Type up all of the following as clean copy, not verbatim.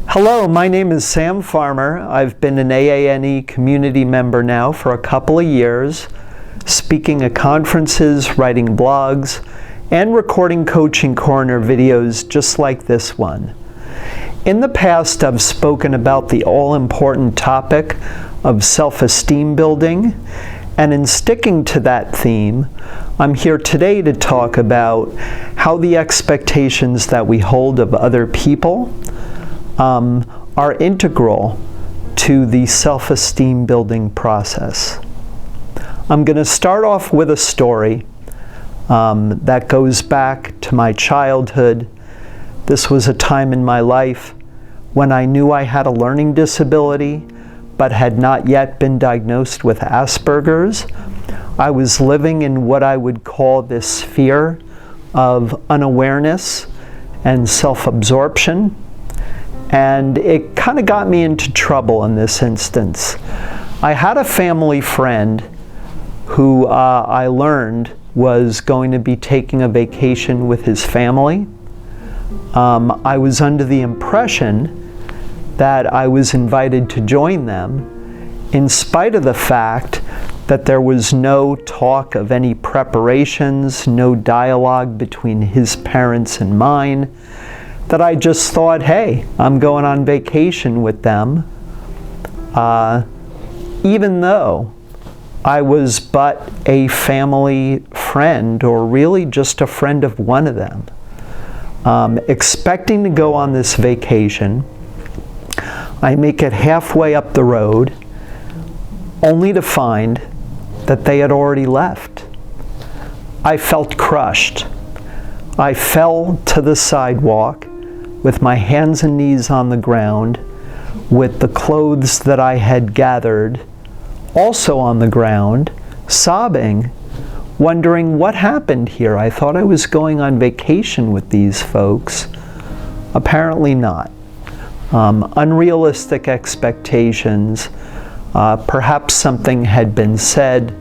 Hello, my name is Sam Farmer. I've been an AANE community member now for a couple of years, speaking at conferences, writing blogs, and recording coaching corner videos just like this one. In the past, I've spoken about the all-important topic of self-esteem building, and in sticking to that theme, I'm here today to talk about how the expectations that we hold of other people are integral to the self-esteem building process. I'm going to start off with a story that goes back to my childhood. This was a time in my life when I knew I had a learning disability but had not yet been diagnosed with Asperger's. I was living in what I would call this sphere of unawareness and self-absorption, and it kind of got me into trouble in this instance. I had a family friend who I learned was going to be taking a vacation with his family. I was under the impression that I was invited to join them, in spite of the fact that there was no talk of any preparations, no dialogue between his parents and mine, that I just thought, hey, I'm going on vacation with them, even though I was but a family friend, or really just a friend of one of them, expecting to go on this vacation. I make it halfway up the road, only to find that they had already left. I felt crushed. I fell to the sidewalk with my hands and knees on the ground, with the clothes that I had gathered also on the ground, sobbing, wondering what happened here. I thought I was going on vacation with these folks. Apparently not. Unrealistic expectations. Perhaps something had been said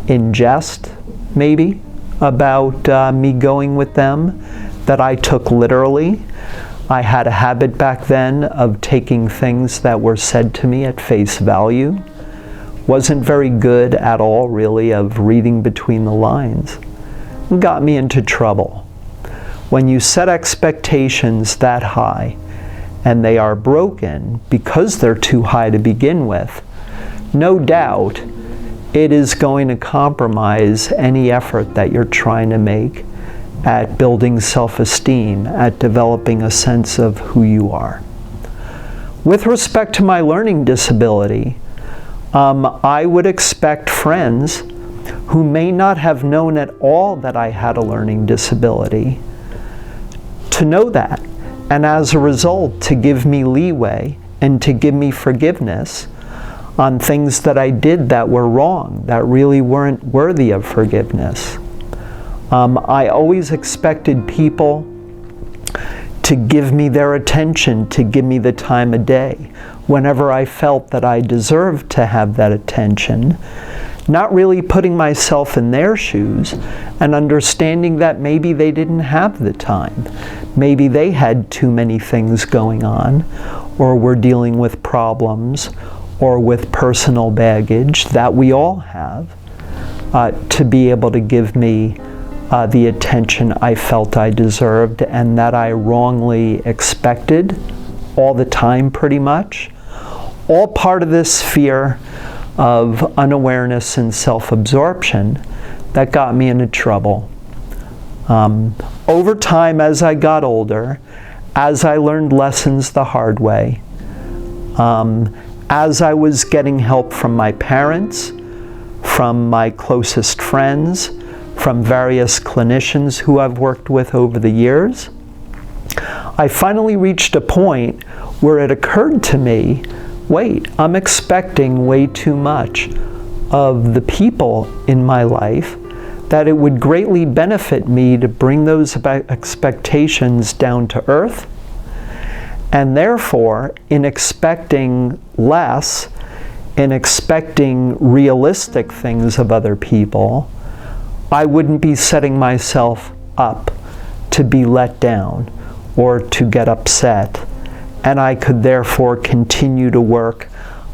in jest, maybe, about me going with them that I took literally. I had a habit back then of taking things that were said to me at face value. Wasn't very good at all, really, of reading between the lines. It got me into trouble. When you set expectations that high, and they are broken because they're too high to begin with, no doubt it is going to compromise any effort that you're trying to make at building self-esteem, at developing a sense of who you are. With respect to my learning disability, I would expect friends who may not have known at all that I had a learning disability to know that, and as a result to give me leeway and to give me forgiveness on things that I did that were wrong, that really weren't worthy of forgiveness. I always expected people to give me their attention, to give me the time of day, whenever I felt that I deserved to have that attention, not really putting myself in their shoes and understanding that maybe they didn't have the time. Maybe they had too many things going on, or were dealing with problems, or with personal baggage that we all have, to be able to give me the attention I felt I deserved and that I wrongly expected all the time, pretty much. All part of this fear of unawareness and self-absorption that got me into trouble. Over time, as I got older, as I learned lessons the hard way, as I was getting help from my parents, from my closest friends, from various clinicians who I've worked with over the years, I finally reached a point where it occurred to me, wait, I'm expecting way too much of the people in my life, that it would greatly benefit me to bring those expectations down to earth, and therefore, in expecting less, in expecting realistic things of other people, I wouldn't be setting myself up to be let down or to get upset and I could therefore continue to work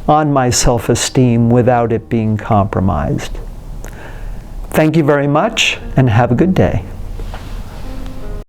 on my self-esteem without it being compromised. Thank you very much, and have a good day.